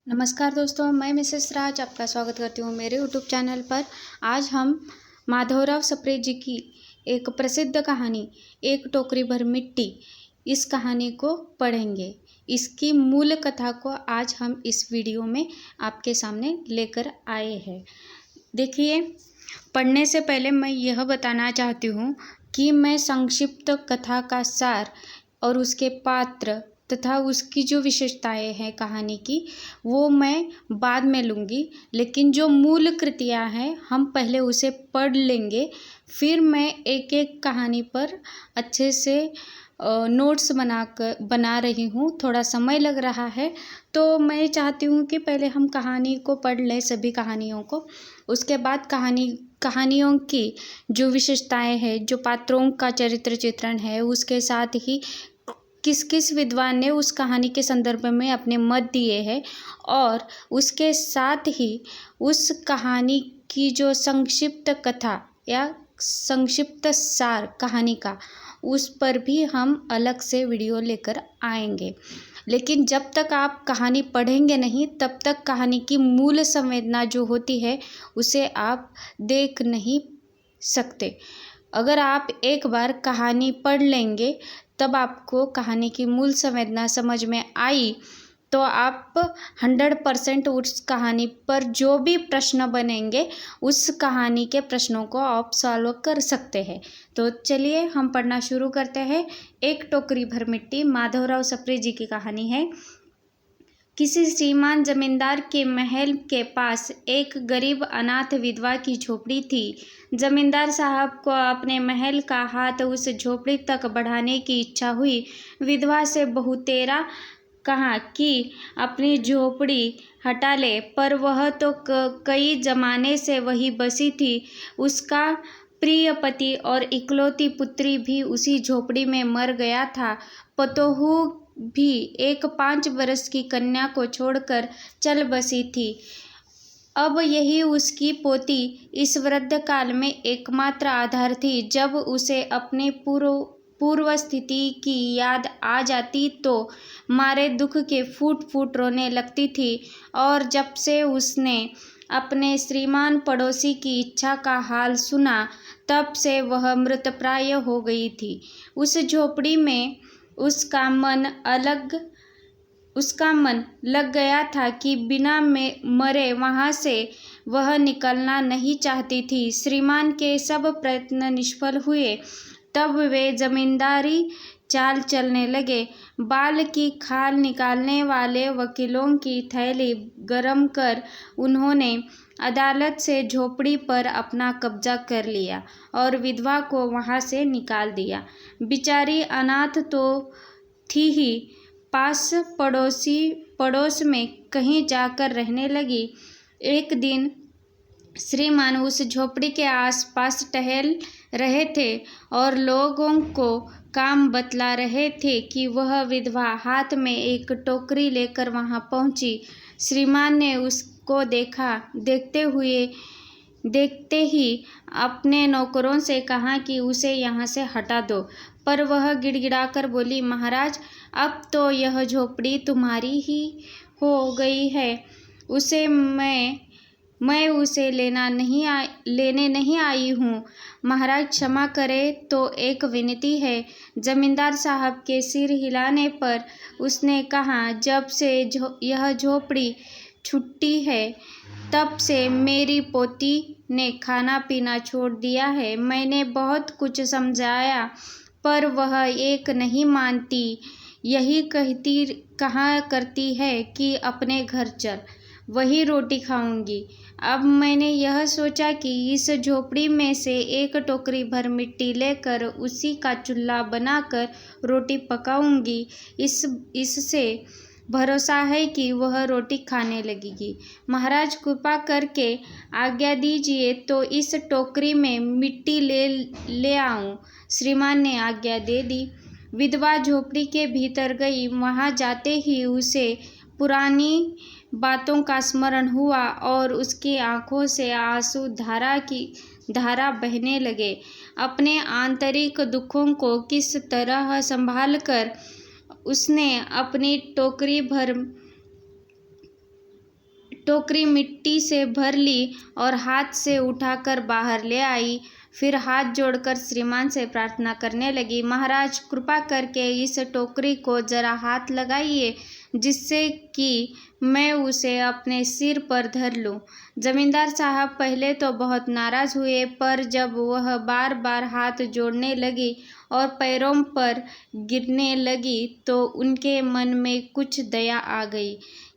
नमस्कार दोस्तों, मैं मिसेस राज आपका स्वागत करती हूँ मेरे यूट्यूब चैनल पर। आज हम माधवराव सप्रे जी की एक प्रसिद्ध कहानी एक टोकरी भर मिट्टी, इस कहानी को पढ़ेंगे। इसकी मूल कथा को आज हम इस वीडियो में आपके सामने लेकर आए हैं। देखिए, पढ़ने से पहले मैं यह बताना चाहती हूँ कि मैं संक्षिप्त कथा का सार और उसके पात्र तथा उसकी जो विशेषताएं हैं कहानी की, वो मैं बाद में लूँगी। लेकिन जो मूल कृतियाँ हैं हम पहले उसे पढ़ लेंगे, फिर मैं एक एक कहानी पर अच्छे से नोट्स बना रही हूँ। थोड़ा समय लग रहा है, तो मैं चाहती हूँ कि पहले हम कहानी को पढ़ लें, सभी कहानियों को। उसके बाद कहानियों की जो विशेषताएं हैं, जो पात्रों का चरित्र चित्रण है, उसके साथ ही किस किस विद्वान ने उस कहानी के संदर्भ में अपने मत दिए हैं, और उसके साथ ही उस कहानी की जो संक्षिप्त कथा या संक्षिप्त सार कहानी का, उस पर भी हम अलग से वीडियो लेकर आएंगे। लेकिन जब तक आप कहानी पढ़ेंगे नहीं, तब तक कहानी की मूल संवेदना जो होती है उसे आप देख नहीं सकते। अगर आप एक बार कहानी पढ़ लेंगे, तब आपको कहानी की मूल संवेदना समझ में आई, तो आप 100% उस कहानी पर जो भी प्रश्न बनेंगे, उस कहानी के प्रश्नों को आप सॉल्व कर सकते हैं। तो चलिए हम पढ़ना शुरू करते हैं। एक टोकरी भर मिट्टी माधवराव सप्रे जी की कहानी है। किसी श्रीमान जमींदार के महल के पास एक गरीब अनाथ विधवा की झोपड़ी थी। जमींदार साहब को अपने महल का हाथ उस झोपड़ी तक बढ़ाने की इच्छा हुई। विधवा से बहुतेरा कहा कि अपनी झोपड़ी हटा ले, पर वह तो कई जमाने से वही बसी थी। उसका प्रिय पति और इकलौती पुत्री भी उसी झोपड़ी में मर गया था। पतोहू भी एक 5 बरस की कन्या को छोड़कर चल बसी थी। अब यही उसकी पोती इस वृद्ध काल में एकमात्र आधार थी। जब उसे अपनी पूर्व स्थिति की याद आ जाती तो मारे दुख के फूट फूट रोने लगती थी। और जब से उसने अपने श्रीमान पड़ोसी की इच्छा का हाल सुना, तब से वह मृतप्राय हो गई थी। उस झोपड़ी में उसका मन लग गया था कि बिना मरे वहाँ से वह निकलना नहीं चाहती थी। श्रीमान के सब प्रयत्न निष्फल हुए। तब वे जमींदारी चाल चलने लगे। बाल की खाल निकालने वाले वकीलों की थैली गरम कर उन्होंने अदालत से झोपड़ी पर अपना कब्जा कर लिया और विधवा को वहाँ से निकाल दिया। बेचारी अनाथ तो थी ही, पास पड़ोस में कहीं जाकर रहने लगी। एक दिन श्रीमान उस झोपड़ी के आसपास टहल रहे थे और लोगों को काम बतला रहे थे कि वह विधवा हाथ में एक टोकरी लेकर वहां पहुंची। श्रीमान ने उसको देखते ही अपने नौकरों से कहा कि उसे यहाँ से हटा दो, पर वह गिड़गिड़ाकर बोली, महाराज, अब तो यह झोपड़ी तुम्हारी ही हो गई है। उसे मैं उसे लेने नहीं आई हूँ। महाराज क्षमा करें, तो एक विनती है। जमींदार साहब के सिर हिलाने पर उसने कहा, जब से यह झोपड़ी छुट्टी है, तब से मेरी पोती ने खाना पीना छोड़ दिया है। मैंने बहुत कुछ समझाया, पर वह एक नहीं मानती। यही कहा करती है कि अपने घर चल, वही रोटी खाऊंगी। अब मैंने यह सोचा कि इस झोपड़ी में से एक टोकरी भर मिट्टी लेकर उसी का चूल्हा बनाकर रोटी पकाऊंगी। इससे भरोसा है कि वह रोटी खाने लगेगी। महाराज, कृपा करके आज्ञा दीजिए तो इस टोकरी में मिट्टी ले आऊं। श्रीमान ने आज्ञा दे दी। विधवा झोपड़ी के भीतर गई। वहां जाते ही उसे पुरानी बातों का स्मरण हुआ और उसकी आंखों से आंसू धारा बहने लगे। अपने आंतरिक दुखों को किस तरह संभालकर उसने अपनी टोकरी भर टोकरी मिट्टी से भर ली और हाथ से उठाकर बाहर ले आई। फिर हाथ जोड़कर श्रीमान से प्रार्थना करने लगी, महाराज कृपा करके इस टोकरी को जरा हाथ लगाइए, जिससे कि मैं उसे अपने सिर पर धर लूं। जमींदार साहब पहले तो बहुत नाराज हुए, पर जब वह बार बार हाथ जोड़ने लगी और पैरों पर गिरने लगी तो उनके मन में कुछ दया आ गई।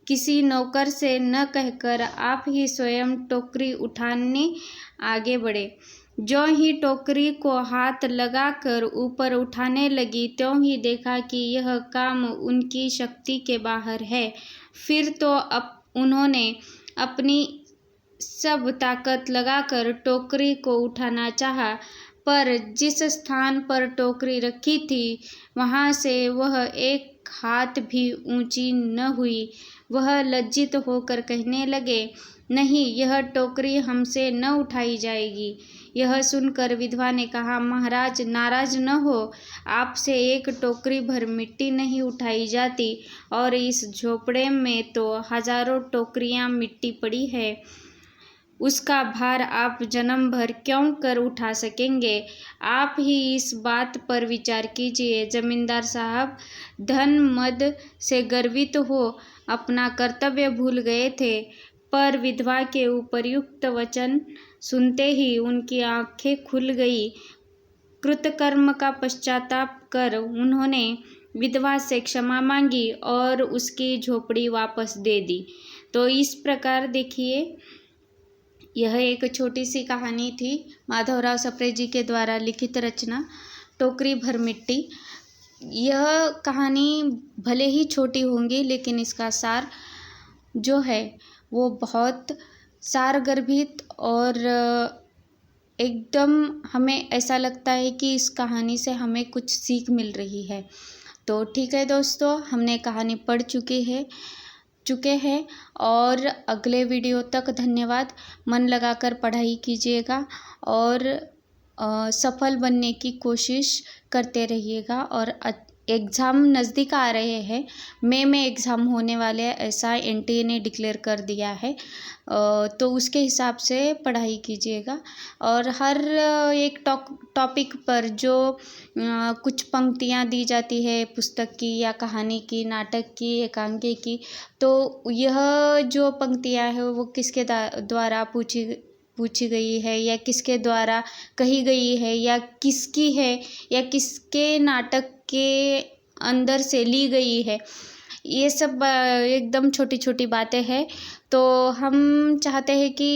किसी नौकर से न कहकर आप ही स्वयं टोकरी उठाने आगे बढ़े। ज्यों ही टोकरी को हाथ लगाकर ऊपर उठाने लगी, त्यों ही देखा कि यह काम उनकी शक्ति के बाहर है। फिर तो उन्होंने अपनी सब ताकत लगाकर टोकरी को उठाना चाहा, पर जिस स्थान पर टोकरी रखी थी वहां से वह एक हाथ भी ऊंची न हुई। वह लज्जित होकर कहने लगे, नहीं, यह टोकरी हमसे न उठाई जाएगी। यह सुनकर विधवा ने कहा, महाराज नाराज न हो, आपसे एक टोकरी भर मिट्टी नहीं उठाई जाती, और इस झोपड़े में तो हजारों टोकरियां मिट्टी पड़ी है। उसका भार आप जन्म भर क्यों कर उठा सकेंगे? आप ही इस बात पर विचार कीजिए। जमींदार साहब धन मद से गर्वित हो अपना कर्तव्य भूल गए थे, पर विधवा के उपर्युक्त वचन सुनते ही उनकी आंखें खुल गई। कृतकर्म का पश्चाताप कर उन्होंने विधवा से क्षमा मांगी और उसकी झोपड़ी वापस दे दी। तो इस प्रकार देखिए, यह एक छोटी सी कहानी थी माधवराव सप्रे जी के द्वारा लिखित रचना टोकरी भर मिट्टी। यह कहानी भले ही छोटी होंगी, लेकिन इसका सार जो है वो बहुत सारगर्भित और एकदम हमें ऐसा लगता है कि इस कहानी से हमें कुछ सीख मिल रही है। तो ठीक है दोस्तों, हमने कहानी पढ़ चुके हैं और अगले वीडियो तक धन्यवाद। मन लगाकर पढ़ाई कीजिएगा और सफल बनने की कोशिश करते रहिएगा। और एग्ज़ाम नज़दीक आ रहे हैं, मई में एग्ज़ाम होने वाले हैं, ऐसा एनटीए ने डिक्लेयर कर दिया है। तो उसके हिसाब से पढ़ाई कीजिएगा और हर एक टॉपिक पर जो कुछ पंक्तियाँ दी जाती है पुस्तक की या कहानी की, नाटक की, एकांकी की, तो यह जो पंक्तियाँ हैं वो किसके द्वारा पूछी गई है या किसके द्वारा कही गई है या किसकी है या किसके नाटक के अंदर से ली गई है, ये सब एकदम छोटी छोटी बातें हैं। तो हम चाहते हैं कि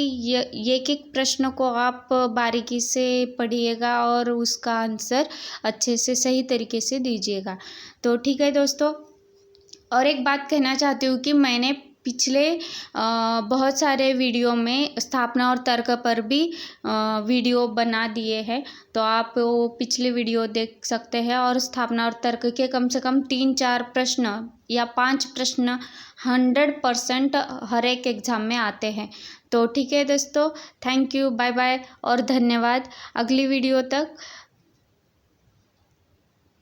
एक एक प्रश्न को आप बारीकी से पढ़िएगा और उसका आंसर अच्छे से सही तरीके से दीजिएगा। तो ठीक है दोस्तों, और एक बात कहना चाहती हूँ कि मैंने पिछले बहुत सारे वीडियो में स्थापना और तर्क पर भी वीडियो बना दिए हैं, तो आप वो पिछले वीडियो देख सकते हैं। और स्थापना और तर्क के कम से कम 3-4 प्रश्न या 5 प्रश्न 100% हर एक एग्ज़ाम में आते हैं। तो ठीक है दोस्तों, थैंक यू, बाय बाय और धन्यवाद। अगली वीडियो तक